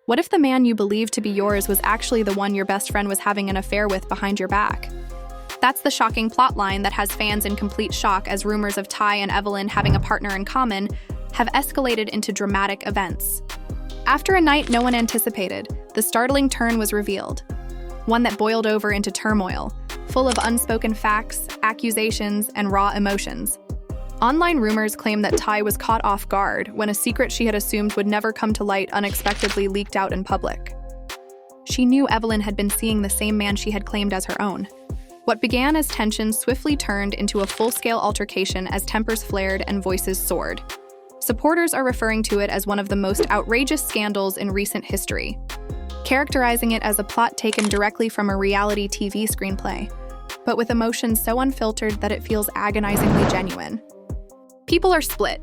What if the man you believed to be yours was actually the one your best friend was having an affair with behind your back? That's the shocking plotline that has fans in complete shock as rumors of Ty and Evelyn having a partner in common have escalated into dramatic events. After a night no one anticipated, the startling turn was revealed. One that boiled over into turmoil, full of unspoken facts, accusations, and raw emotions. Online rumors claim that Ty was caught off guard when a secret she had assumed would never come to light unexpectedly leaked out in public. She knew Evelyn had been seeing the same man she had claimed as her own. What began as tension swiftly turned into a full-scale altercation as tempers flared and voices soared. Supporters are referring to it as one of the most outrageous scandals in recent history, characterizing it as a plot taken directly from a reality TV screenplay, but with emotions so unfiltered that it feels agonizingly genuine. People are split.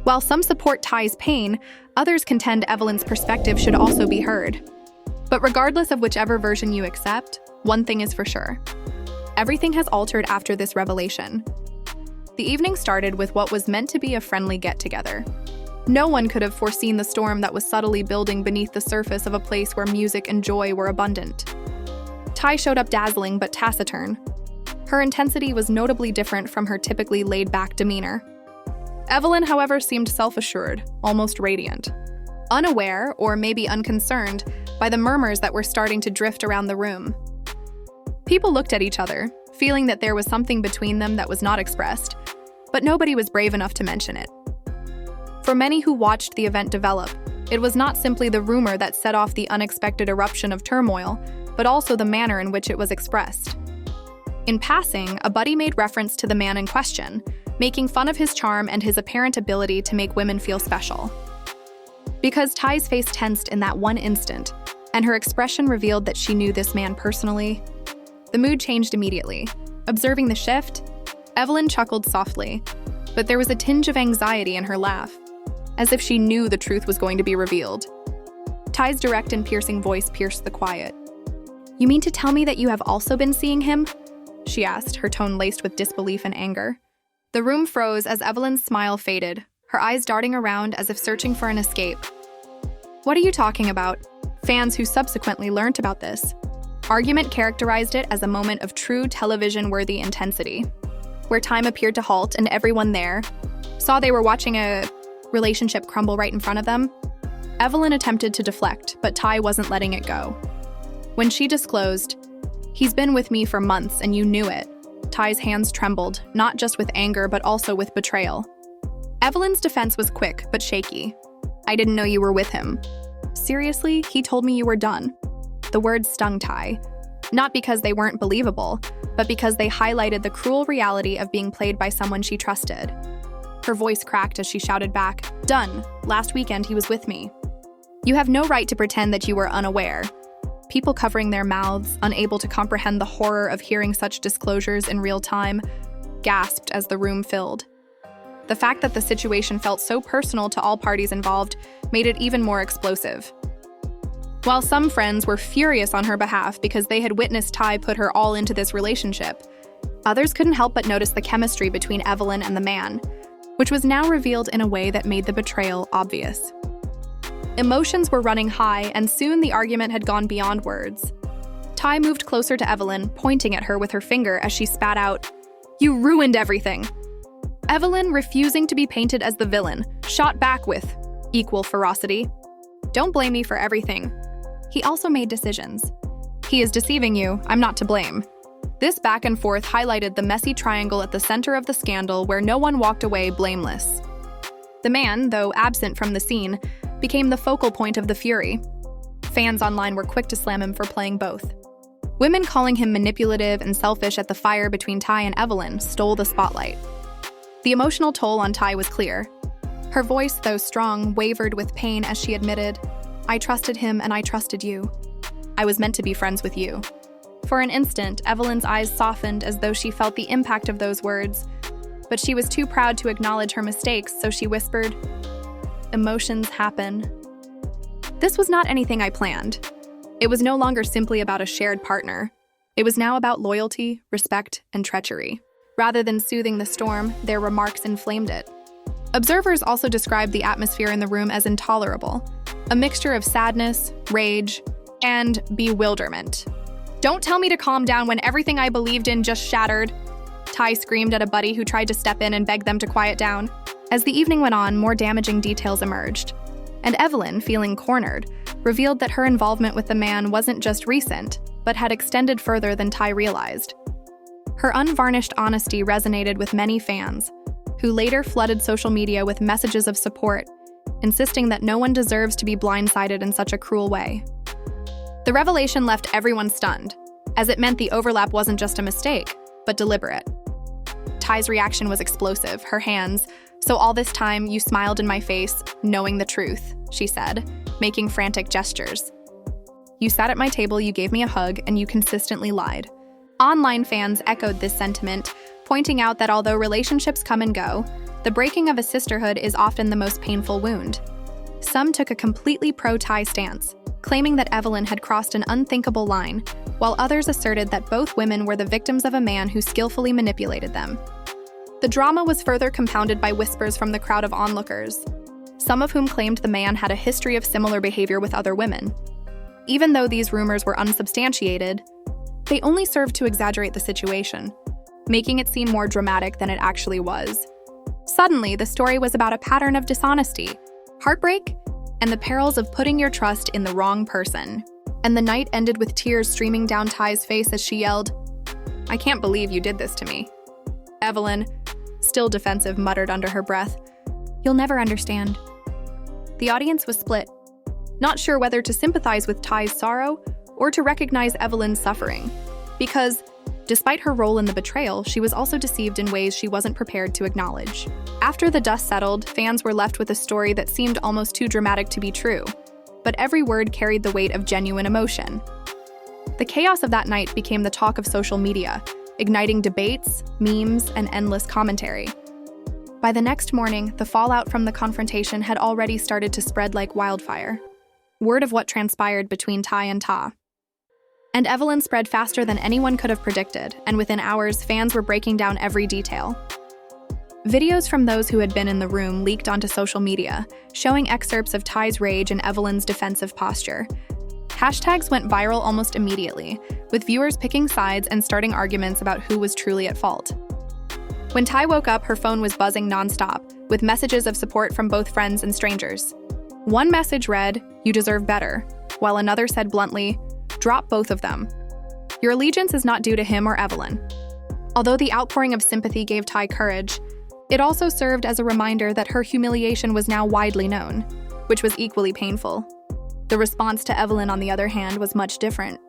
While some support Ty's pain, others contend Evelyn's perspective should also be heard. But regardless of whichever version you accept, one thing is for sure. Everything has altered after this revelation. The evening started with what was meant to be a friendly get-together. No one could have foreseen the storm that was subtly building beneath the surface of a place where music and joy were abundant. Ty showed up dazzling but taciturn. Her intensity was notably different from her typically laid-back demeanor. Evelyn, however, seemed self-assured, almost radiant. Unaware, or maybe unconcerned, by the murmurs that were starting to drift around the room. People looked at each other, feeling that there was something between them that was not expressed, but nobody was brave enough to mention it. For many who watched the event develop, it was not simply the rumor that set off the unexpected eruption of turmoil, but also the manner in which it was expressed. In passing, a buddy made reference to the man in question, making fun of his charm and his apparent ability to make women feel special. Because Ty's face tensed in that one instant, and her expression revealed that she knew this man personally, the mood changed immediately. Observing the shift, Evelyn chuckled softly, but there was a tinge of anxiety in her laugh, as if she knew the truth was going to be revealed. Ty's direct and piercing voice pierced the quiet. "You mean to tell me that you have also been seeing him?" she asked, her tone laced with disbelief and anger. The room froze as Evelyn's smile faded, her eyes darting around as if searching for an escape. "What are you talking about?" Fans who subsequently learnt about this argument characterized it as a moment of true television-worthy intensity, where time appeared to halt and everyone there saw they were watching a relationship crumble right in front of them. Evelyn attempted to deflect, but Ty wasn't letting it go. When she disclosed, "He's been with me for months and you knew it," Ty's hands trembled, not just with anger but also with betrayal. Evelyn's defense was quick but shaky. "I didn't know you were with him." "Seriously? He told me you were done." The words stung Ty, not because they weren't believable, but because they highlighted the cruel reality of being played by someone she trusted. Her voice cracked as she shouted back, "Done. Last weekend he was with me." "You have no right to pretend that you were unaware." People covering their mouths, unable to comprehend the horror of hearing such disclosures in real time, gasped as the room filled. The fact that the situation felt so personal to all parties involved made it even more explosive. While some friends were furious on her behalf because they had witnessed Ty put her all into this relationship, others couldn't help but notice the chemistry between Evelyn and the man, which was now revealed in a way that made the betrayal obvious. Emotions were running high, and soon the argument had gone beyond words. Ty moved closer to Evelyn, pointing at her with her finger as she spat out, "You ruined everything." Evelyn, refusing to be painted as the villain, shot back with equal ferocity. "Don't blame me for everything. He also made decisions. He is deceiving you, I'm not to blame." This back and forth highlighted the messy triangle at the center of the scandal where no one walked away blameless. The man, though absent from the scene, became the focal point of the fury. Fans online were quick to slam him for playing both. Women calling him manipulative and selfish at the fire between Ty and Evelyn stole the spotlight. The emotional toll on Ty was clear. Her voice, though strong, wavered with pain as she admitted, "I trusted him and I trusted you. I was meant to be friends with you." For an instant, Evelyn's eyes softened as though she felt the impact of those words, but she was too proud to acknowledge her mistakes, so she whispered, "Emotions happen." This was not anything I planned. It was no longer simply about a shared partner. It was now about loyalty, respect, and treachery. Rather than soothing the storm, their remarks inflamed it. Observers also described the atmosphere in the room as intolerable, a mixture of sadness, rage, and bewilderment. "Don't tell me to calm down when everything I believed in just shattered," Ty screamed at a buddy who tried to step in and beg them to quiet down. As the evening went on, more damaging details emerged, and Evelyn, feeling cornered, revealed that her involvement with the man wasn't just recent, but had extended further than Ty realized. Her unvarnished honesty resonated with many fans, who later flooded social media with messages of support, insisting that no one deserves to be blindsided in such a cruel way. The revelation left everyone stunned, as it meant the overlap wasn't just a mistake, but deliberate. Ty's reaction was explosive, her hands, "So all this time you smiled in my face, knowing the truth," she said, making frantic gestures. "You sat at my table, you gave me a hug, and you consistently lied." Online fans echoed this sentiment, pointing out that although relationships come and go, the breaking of a sisterhood is often the most painful wound. Some took a completely pro-Ty stance, claiming that Evelyn had crossed an unthinkable line, while others asserted that both women were the victims of a man who skillfully manipulated them. The drama was further compounded by whispers from the crowd of onlookers, some of whom claimed the man had a history of similar behavior with other women. Even though these rumors were unsubstantiated, they only served to exaggerate the situation, making it seem more dramatic than it actually was. Suddenly, the story was about a pattern of dishonesty, heartbreak, and the perils of putting your trust in the wrong person. And the night ended with tears streaming down Ty's face as she yelled, "I can't believe you did this to me." Evelyn, still defensive, muttered under her breath, "You'll never understand." The audience was split, not sure whether to sympathize with Ty's sorrow or to recognize Evelyn's suffering, because despite her role in the betrayal, she was also deceived in ways she wasn't prepared to acknowledge. After the dust settled, fans were left with a story that seemed almost too dramatic to be true, but every word carried the weight of genuine emotion. The chaos of that night became the talk of social media, igniting debates, memes, and endless commentary. By the next morning, the fallout from the confrontation had already started to spread like wildfire. Word of what transpired between Ty and Ta. And Evelyn spread faster than anyone could have predicted, and within hours, fans were breaking down every detail. Videos from those who had been in the room leaked onto social media, showing excerpts of Ty's rage and Evelyn's defensive posture. Hashtags went viral almost immediately, with viewers picking sides and starting arguments about who was truly at fault. When Ty woke up, her phone was buzzing nonstop, with messages of support from both friends and strangers. One message read, "You deserve better," while another said bluntly, "Drop both of them. Your allegiance is not due to him or Evelyn." Although the outpouring of sympathy gave Ty courage, it also served as a reminder that her humiliation was now widely known, which was equally painful. The response to Evelyn, on the other hand, was much different.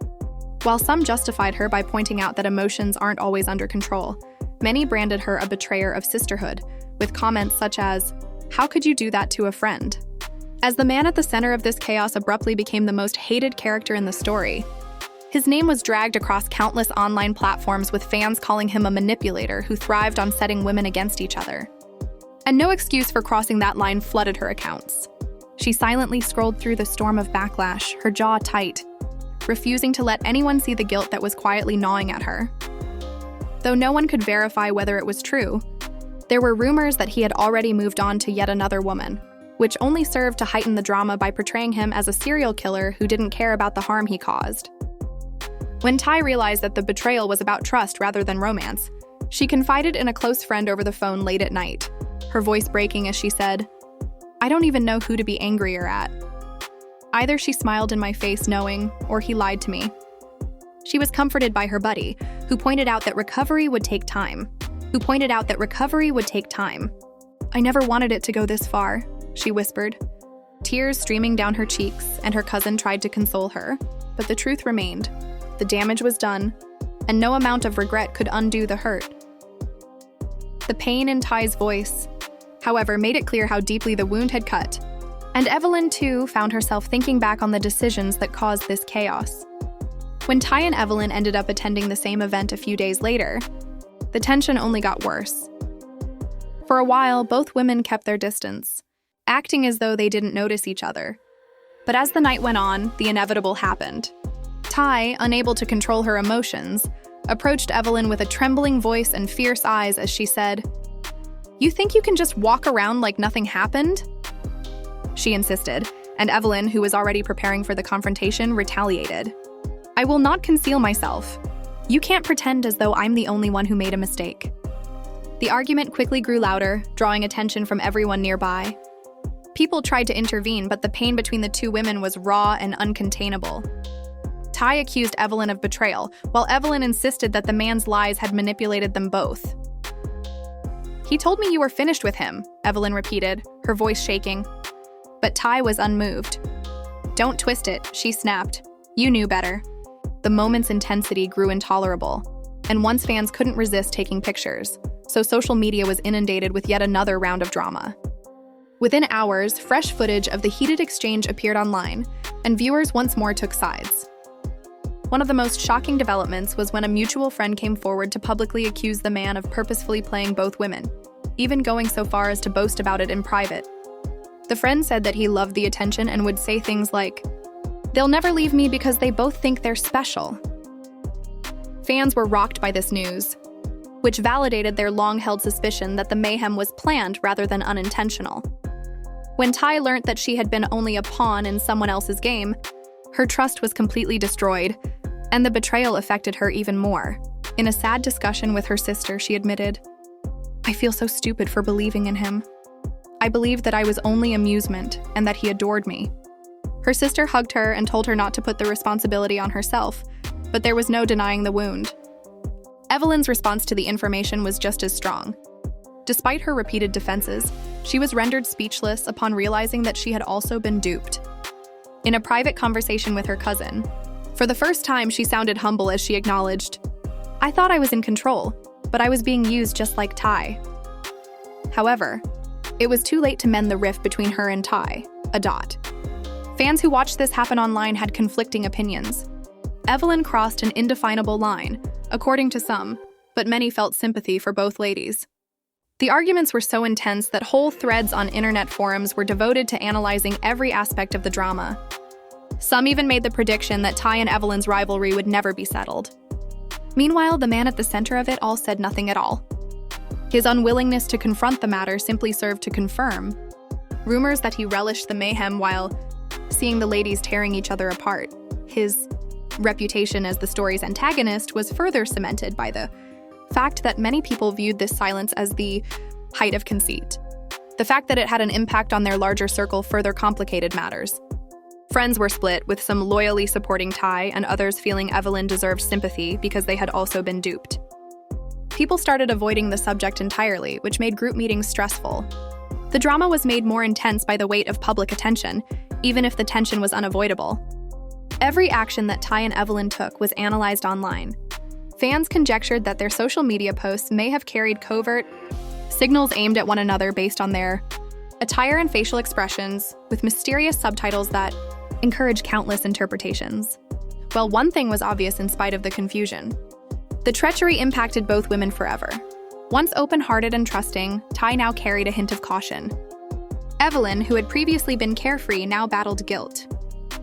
While some justified her by pointing out that emotions aren't always under control, many branded her a betrayer of sisterhood, with comments such as, "How could you do that to a friend?" As the man at the center of this chaos abruptly became the most hated character in the story, his name was dragged across countless online platforms, with fans calling him a manipulator who thrived on setting women against each other. And no excuse for crossing that line flooded her accounts. She silently scrolled through the storm of backlash, her jaw tight, refusing to let anyone see the guilt that was quietly gnawing at her. Though no one could verify whether it was true, there were rumors that he had already moved on to yet another woman, which only served to heighten the drama by portraying him as a serial killer who didn't care about the harm he caused. When Ty realized that the betrayal was about trust rather than romance, she confided in a close friend over the phone late at night, her voice breaking as she said, "I don't even know who to be angrier at. Either she smiled in my face knowing, or he lied to me." She was comforted by her buddy, who pointed out that recovery would take time. "I never wanted it to go this far," she whispered, tears streaming down her cheeks, and her cousin tried to console her, but the truth remained. The damage was done, and no amount of regret could undo the hurt. The pain in Ty's voice, however, made it clear how deeply the wound had cut, and Evelyn, too, found herself thinking back on the decisions that caused this chaos. When Ty and Evelyn ended up attending the same event a few days later, the tension only got worse. For a while, both women kept their distance, acting as though they didn't notice each other. But as the night went on, the inevitable happened. Ty, unable to control her emotions, approached Evelyn with a trembling voice and fierce eyes as she said, You think you can just walk around like nothing happened? She insisted, and Evelyn, who was already preparing for the confrontation, retaliated. I will not conceal myself. You can't pretend as though I'm the only one who made a mistake. The argument quickly grew louder, drawing attention from everyone nearby. People tried to intervene, but the pain between the two women was raw and uncontainable. Ty accused Evelyn of betrayal, while Evelyn insisted that the man's lies had manipulated them both. He told me you were finished with him, Evelyn repeated, her voice shaking. But Ty was unmoved. Don't twist it, she snapped. You knew better. The moment's intensity grew intolerable, and once fans couldn't resist taking pictures, so social media was inundated with yet another round of drama. Within hours, fresh footage of the heated exchange appeared online, and viewers once more took sides. One of the most shocking developments was when a mutual friend came forward to publicly accuse the man of purposefully playing both women, even going so far as to boast about it in private. The friend said that he loved the attention and would say things like, "They'll never leave me because they both think they're special." Fans were rocked by this news, which validated their long-held suspicion that the mayhem was planned rather than unintentional. When Ty learned that she had been only a pawn in someone else's game, her trust was completely destroyed, and the betrayal affected her even more. In a sad discussion with her sister, she admitted, "I feel so stupid for believing in him. I believed that I was only amusement and that he adored me." Her sister hugged her and told her not to put the responsibility on herself, but there was no denying the wound. Evelyn's response to the information was just as strong. Despite her repeated defenses, she was rendered speechless upon realizing that she had also been duped. In a private conversation with her cousin, for the first time she sounded humble as she acknowledged, "I thought I was in control, but I was being used just like Ty." However, it was too late to mend the rift between her and Ty. Fans who watched this happen online had conflicting opinions. Evelyn crossed an indefinable line, according to some, but many felt sympathy for both ladies. The arguments were so intense that whole threads on internet forums were devoted to analyzing every aspect of the drama. Some even made the prediction that Ty and Evelyn's rivalry would never be settled. Meanwhile, the man at the center of it all said nothing at all. His unwillingness to confront the matter simply served to confirm rumors that he relished the mayhem while seeing the ladies tearing each other apart. His reputation as the story's antagonist was further cemented by the fact that many people viewed this silence as the height of conceit. The fact that it had an impact on their larger circle further complicated matters. Friends were split, with some loyally supporting Ty and others feeling Evelyn deserved sympathy because they had also been duped. People started avoiding the subject entirely, which made group meetings stressful. The drama was made more intense by the weight of public attention, even if the tension was unavoidable. Every action that Ty and Evelyn took was analyzed online. Fans conjectured that their social media posts may have carried covert signals aimed at one another based on their attire and facial expressions, with mysterious subtitles that encouraged countless interpretations. Well, one thing was obvious in spite of the confusion. The treachery impacted both women forever. Once open-hearted and trusting, Ty now carried a hint of caution. Evelyn, who had previously been carefree, now battled guilt.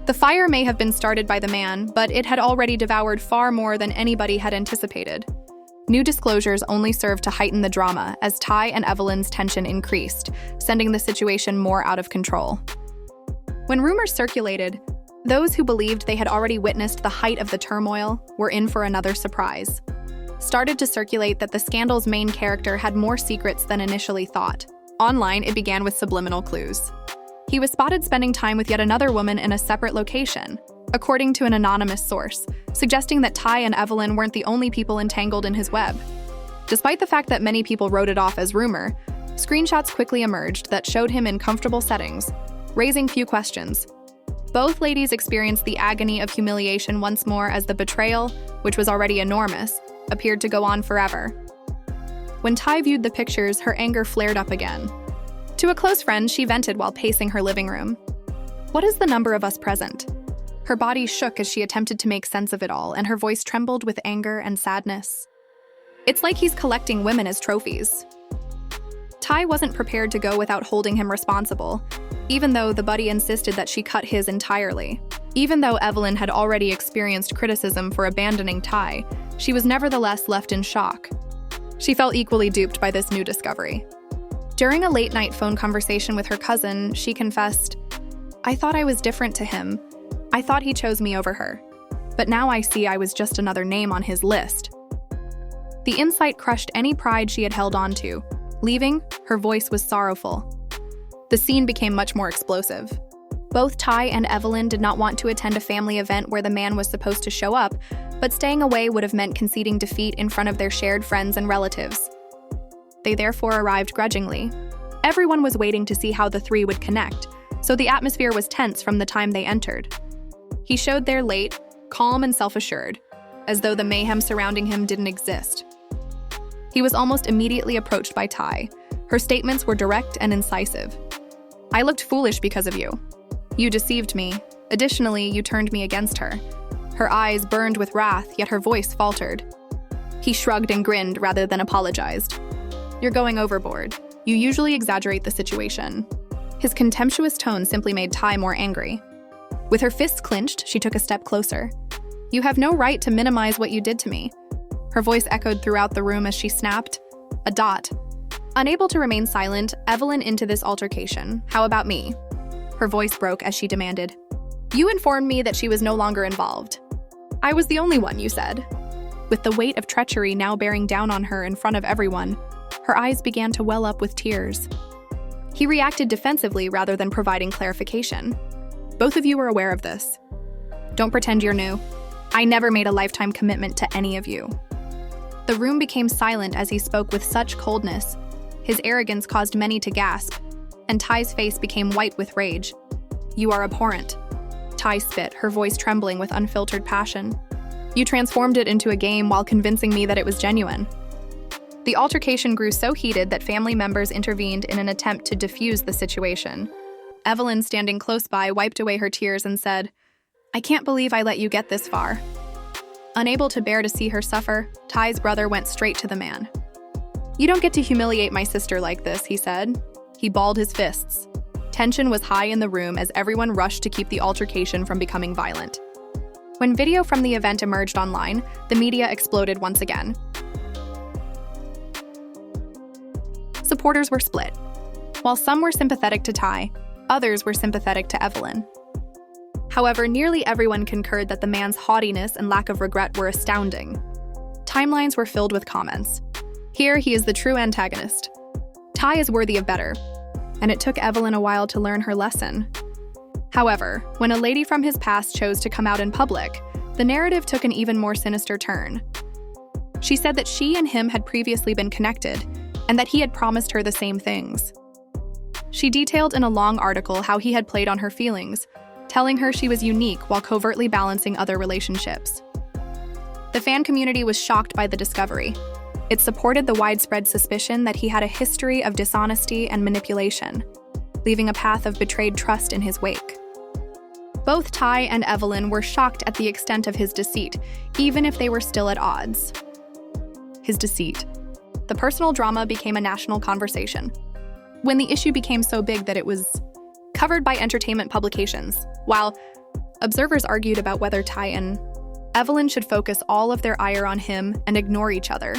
The fire may have been started by the man, but it had already devoured far more than anybody had anticipated. New disclosures only served to heighten the drama as Ty and Evelyn's tension increased, sending the situation more out of control. When rumors circulated, those who believed they had already witnessed the height of the turmoil were in for another surprise. Started to circulate that the scandal's main character had more secrets than initially thought. Online, it began with subliminal clues. He was spotted spending time with yet another woman in a separate location, according to an anonymous source, suggesting that Ty and Evelyn weren't the only people entangled in his web. Despite the fact that many people wrote it off as rumor, screenshots quickly emerged that showed him in comfortable settings, raising few questions. Both ladies experienced the agony of humiliation once more as the betrayal, which was already enormous, appeared to go on forever. When Ty viewed the pictures, her anger flared up again. To a close friend, she vented while pacing her living room. "What is the number of us present?" Her body shook as she attempted to make sense of it all, and her voice trembled with anger and sadness. "It's like he's collecting women as trophies." Ty wasn't prepared to go without holding him responsible, even though the buddy insisted that she cut his entirely. Even though Evelyn had already experienced criticism for abandoning Ty, she was nevertheless left in shock. She felt equally duped by this new discovery. During a late-night phone conversation with her cousin, she confessed, "I thought I was different to him. I thought he chose me over her. But now I see I was just another name on his list." The insight crushed any pride she had held on to. Leaving, her voice was sorrowful. The scene became much more explosive. Both Ty and Evelyn did not want to attend a family event where the man was supposed to show up, but staying away would have meant conceding defeat in front of their shared friends and relatives. They therefore arrived grudgingly. Everyone was waiting to see how the three would connect, so the atmosphere was tense from the time they entered. He showed there late, calm and self-assured, as though the mayhem surrounding him didn't exist. He was almost immediately approached by Ty. Her statements were direct and incisive. "I looked foolish because of you. You deceived me. Additionally, you turned me against her." Her eyes burned with wrath, yet her voice faltered. He shrugged and grinned rather than apologized. "You're going overboard. You usually exaggerate the situation." His contemptuous tone simply made Ty more angry. With her fists clenched, she took a step closer. "You have no right to minimize what you did to me." Her voice echoed throughout the room as she snapped, "A dot." Unable to remain silent, Evelyn into this altercation. "How about me?" Her voice broke as she demanded. "You informed me that she was no longer involved." "I was the only one, you said." With the weight of treachery now bearing down on her in front of everyone, her eyes began to well up with tears. He reacted defensively rather than providing clarification. "Both of you are aware of this. Don't pretend you're new. I never made a lifetime commitment to any of you." The room became silent as he spoke with such coldness. His arrogance caused many to gasp, and Ty's face became white with rage. "You are abhorrent." Ty spit, her voice trembling with unfiltered passion. "You transformed it into a game while convincing me that it was genuine." The altercation grew so heated that family members intervened in an attempt to defuse the situation. Evelyn, standing close by, wiped away her tears and said, "I can't believe I let you get this far." Unable to bear to see her suffer, Ty's brother went straight to the man. "You don't get to humiliate my sister like this," he said. He balled his fists. Tension was high in the room as everyone rushed to keep the altercation from becoming violent. When video from the event emerged online, the media exploded once again. Supporters were split. While some were sympathetic to Ty, others were sympathetic to Evelyn. However, nearly everyone concurred that the man's haughtiness and lack of regret were astounding. Timelines were filled with comments. "Here he is the true antagonist. Ty is worthy of better." And it took Evelyn a while to learn her lesson. However, when a lady from his past chose to come out in public, the narrative took an even more sinister turn. She said that she and him had previously been connected, and that he had promised her the same things. She detailed in a long article how he had played on her feelings, telling her she was unique while covertly balancing other relationships. The fan community was shocked by the discovery. It supported the widespread suspicion that he had a history of dishonesty and manipulation, leaving a path of betrayed trust in his wake. Both Ty and Evelyn were shocked at the extent of his deceit, even if they were still at odds. His deceit. The personal drama became a national conversation. When the issue became so big that it was covered by entertainment publications, while observers argued about whether Ty and Evelyn should focus all of their ire on him and ignore each other.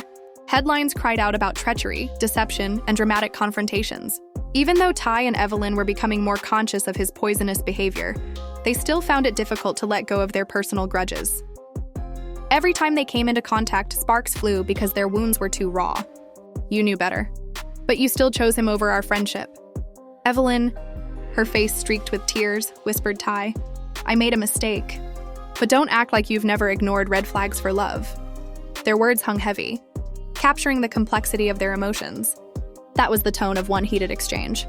Headlines cried out about treachery, deception, and dramatic confrontations. Even though Ty and Evelyn were becoming more conscious of his poisonous behavior, they still found it difficult to let go of their personal grudges. Every time they came into contact, sparks flew because their wounds were too raw. "You knew better. But you still chose him over our friendship." "Evelyn," her face streaked with tears, whispered Ty, "I made a mistake. But don't act like you've never ignored red flags for love." Their words hung heavy, capturing the complexity of their emotions. That was the tone of one heated exchange.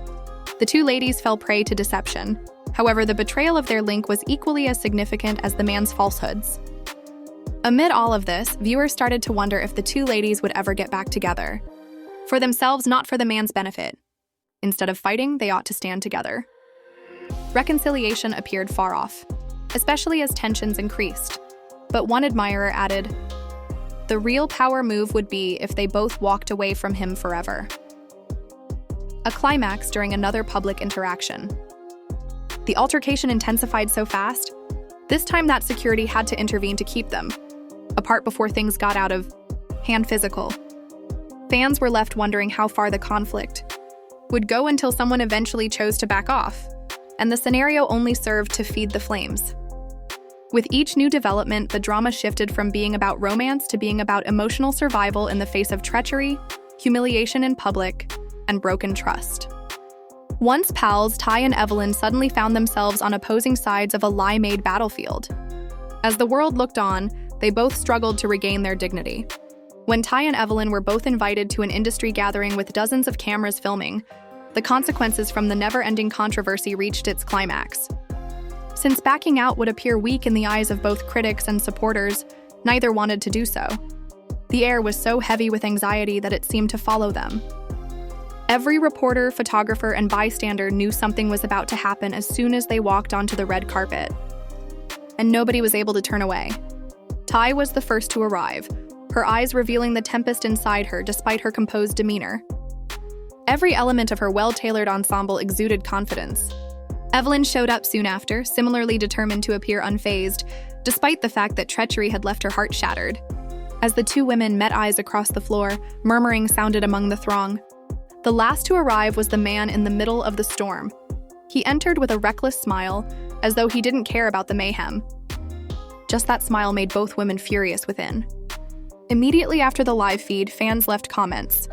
The two ladies fell prey to deception. However, the betrayal of their link was equally as significant as the man's falsehoods. Amid all of this, viewers started to wonder if the two ladies would ever get back together. For themselves, not for the man's benefit. Instead of fighting, they ought to stand together. Reconciliation appeared far off, especially as tensions increased. But one admirer added, "The real power move would be if they both walked away from him forever." A climax during another public interaction. The altercation intensified so fast, this time that security had to intervene to keep them apart before things got out of hand physical. Fans were left wondering how far the conflict would go until someone eventually chose to back off, and the scenario only served to feed the flames. With each new development, the drama shifted from being about romance to being about emotional survival in the face of treachery, humiliation in public, and broken trust. Once pals, Ty and Evelyn suddenly found themselves on opposing sides of a lie-made battlefield. As the world looked on, they both struggled to regain their dignity. When Ty and Evelyn were both invited to an industry gathering with dozens of cameras filming, the consequences from the never-ending controversy reached its climax. Since backing out would appear weak in the eyes of both critics and supporters, neither wanted to do so. The air was so heavy with anxiety that it seemed to follow them. Every reporter, photographer, and bystander knew something was about to happen as soon as they walked onto the red carpet. And nobody was able to turn away. Ty was the first to arrive, her eyes revealing the tempest inside her despite her composed demeanor. Every element of her well-tailored ensemble exuded confidence. Evelyn showed up soon after, similarly determined to appear unfazed, despite the fact that treachery had left her heart shattered. As the two women met eyes across the floor, murmuring sounded among the throng. The last to arrive was the man in the middle of the storm. He entered with a reckless smile, as though he didn't care about the mayhem. Just that smile made both women furious within. Immediately after the live feed, fans left comments.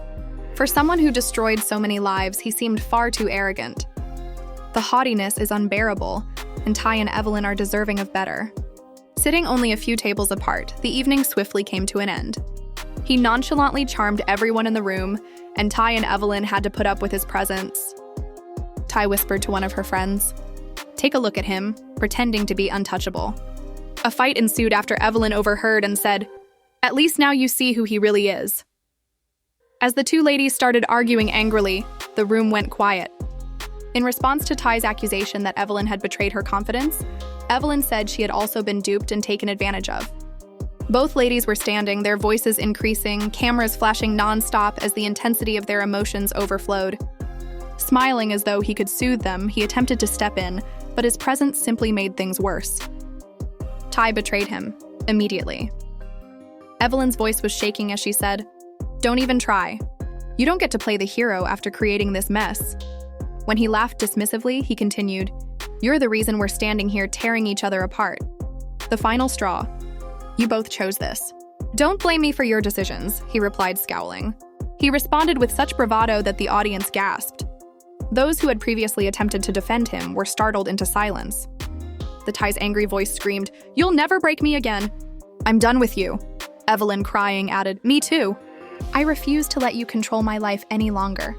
For someone who destroyed so many lives, he seemed far too arrogant. The haughtiness is unbearable, and Ty and Evelyn are deserving of better. Sitting only a few tables apart, the evening swiftly came to an end. He nonchalantly charmed everyone in the room, and Ty and Evelyn had to put up with his presence. Ty whispered to one of her friends, "Take a look at him, pretending to be untouchable." A fight ensued after Evelyn overheard and said, "At least now you see who he really is." As the two ladies started arguing angrily, the room went quiet. In response to Ty's accusation that Evelyn had betrayed her confidence, Evelyn said she had also been duped and taken advantage of. Both ladies were standing, their voices increasing, cameras flashing non-stop as the intensity of their emotions overflowed. Smiling as though he could soothe them, he attempted to step in, but his presence simply made things worse. Ty betrayed him, immediately. Evelyn's voice was shaking as she said, "Don't even try. You don't get to play the hero after creating this mess." When he laughed dismissively, he continued, "You're the reason we're standing here tearing each other apart. The final straw. You both chose this." "Don't blame me for your decisions," he replied, scowling. He responded with such bravado that the audience gasped. Those who had previously attempted to defend him were startled into silence. The Ty's angry voice screamed, "You'll never break me again." "I'm done with you." Evelyn, crying, added, "Me too. I refuse to let you control my life any longer."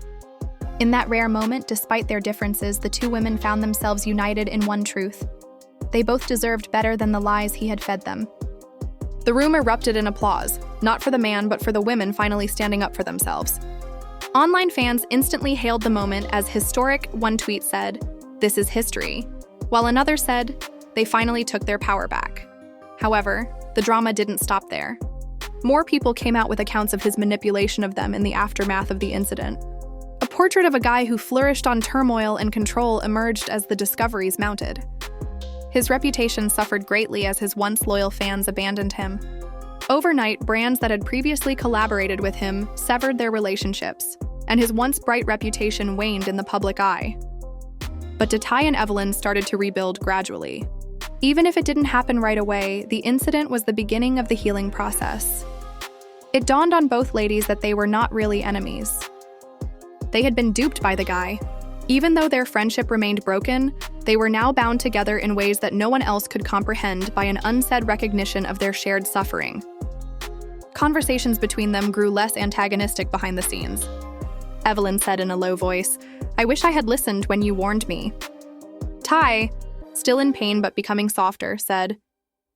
In that rare moment, despite their differences, the two women found themselves united in one truth. They both deserved better than the lies he had fed them. The room erupted in applause, not for the man, but for the women finally standing up for themselves. Online fans instantly hailed the moment as historic. One tweet said, "This is history," while another said, "They finally took their power back." However, the drama didn't stop there. More people came out with accounts of his manipulation of them in the aftermath of the incident. A portrait of a guy who flourished on turmoil and control emerged as the discoveries mounted. His reputation suffered greatly as his once loyal fans abandoned him. Overnight, brands that had previously collaborated with him severed their relationships, and his once bright reputation waned in the public eye. But Ty and Evelyn started to rebuild gradually. Even if it didn't happen right away, the incident was the beginning of the healing process. It dawned on both ladies that they were not really enemies. They had been duped by the guy. Even though their friendship remained broken, they were now bound together in ways that no one else could comprehend by an unsaid recognition of their shared suffering. Conversations between them grew less antagonistic behind the scenes. Evelyn said in a low voice, "I wish I had listened when you warned me." Ty, still in pain but becoming softer, said,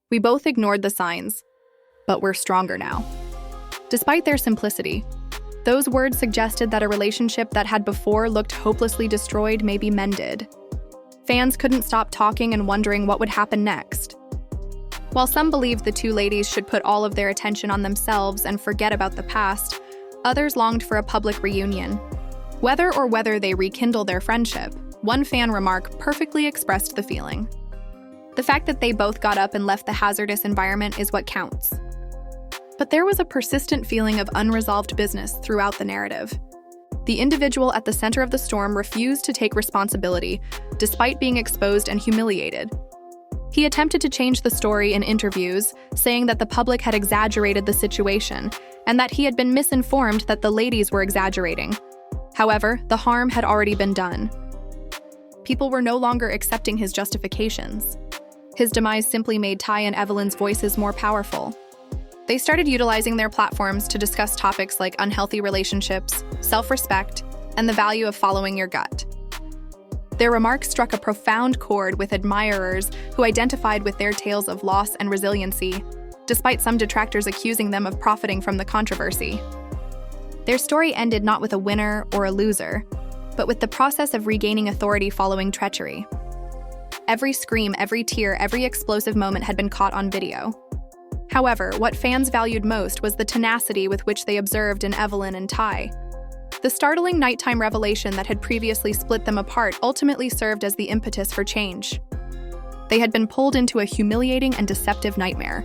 "We both ignored the signs, but we're stronger now." Despite their simplicity, those words suggested that a relationship that had before looked hopelessly destroyed may be mended. Fans couldn't stop talking and wondering what would happen next. While some believed the two ladies should put all of their attention on themselves and forget about the past, others longed for a public reunion. Whether they rekindle their friendship, one fan remark perfectly expressed the feeling. The fact that they both got up and left the hazardous environment is what counts. But there was a persistent feeling of unresolved business throughout the narrative. The individual at the center of the storm refused to take responsibility, despite being exposed and humiliated. He attempted to change the story in interviews, saying that the public had exaggerated the situation and that he had been misinformed that the ladies were exaggerating. However, the harm had already been done. People were no longer accepting his justifications. His demise simply made Ty and Evelyn's voices more powerful. They started utilizing their platforms to discuss topics like unhealthy relationships, self-respect, and the value of following your gut. Their remarks struck a profound chord with admirers who identified with their tales of loss and resiliency, despite some detractors accusing them of profiting from the controversy. Their story ended not with a winner or a loser, but with the process of regaining authority following treachery. Every scream, every tear, every explosive moment had been caught on video. However, what fans valued most was the tenacity with which they observed in Evelyn and Ty. The startling nighttime revelation that had previously split them apart ultimately served as the impetus for change. They had been pulled into a humiliating and deceptive nightmare.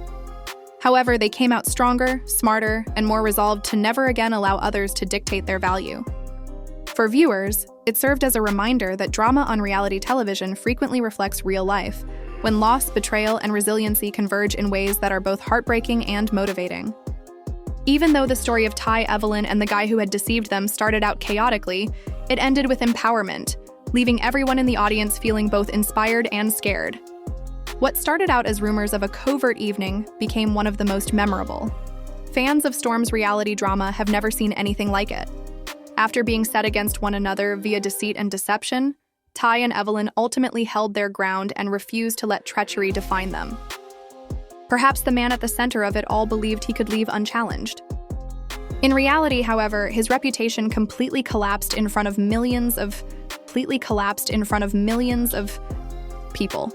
However, they came out stronger, smarter, and more resolved to never again allow others to dictate their value. For viewers, it served as a reminder that drama on reality television frequently reflects real life, when loss, betrayal, and resiliency converge in ways that are both heartbreaking and motivating. Even though the story of Ty, Evelyn, and the guy who had deceived them started out chaotically, it ended with empowerment, leaving everyone in the audience feeling both inspired and scared. What started out as rumors of a covert evening became one of the most memorable. Fans of Storm's reality drama have never seen anything like it. After being set against one another via deceit and deception, Ty and Evelyn ultimately held their ground and refused to let treachery define them. Perhaps the man at the center of it all believed he could leave unchallenged. In reality, however, his reputation completely collapsed in front of millions of people.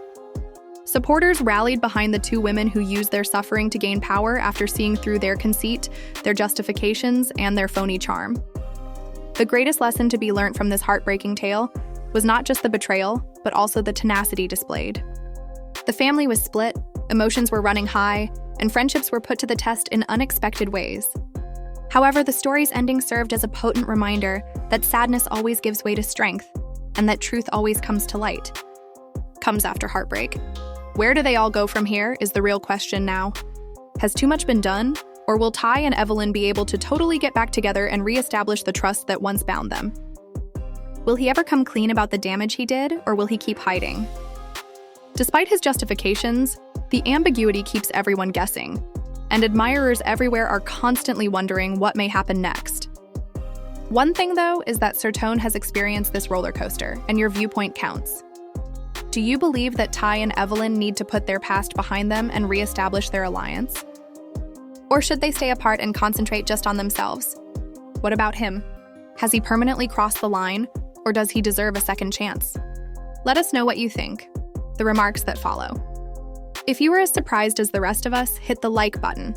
Supporters rallied behind the two women who used their suffering to gain power after seeing through their conceit, their justifications, and their phony charm. The greatest lesson to be learned from this heartbreaking tale was not just the betrayal, but also the tenacity displayed. The family was split, emotions were running high, and friendships were put to the test in unexpected ways. However, the story's ending served as a potent reminder that sadness always gives way to strength, and that truth always comes to light. Comes after heartbreak. Where do they all go from here is the real question now. Has too much been done, or will Ty and Evelyn be able to totally get back together and reestablish the trust that once bound them? Will he ever come clean about the damage he did, or will he keep hiding? Despite his justifications, the ambiguity keeps everyone guessing, and admirers everywhere are constantly wondering what may happen next. One thing, though, is that Sertone has experienced this roller coaster, and your viewpoint counts. Do you believe that Ty and Evelyn need to put their past behind them and reestablish their alliance? Or should they stay apart and concentrate just on themselves? What about him? Has he permanently crossed the line, or does he deserve a second chance? Let us know what you think. The remarks that follow. If you were as surprised as the rest of us, hit the like button.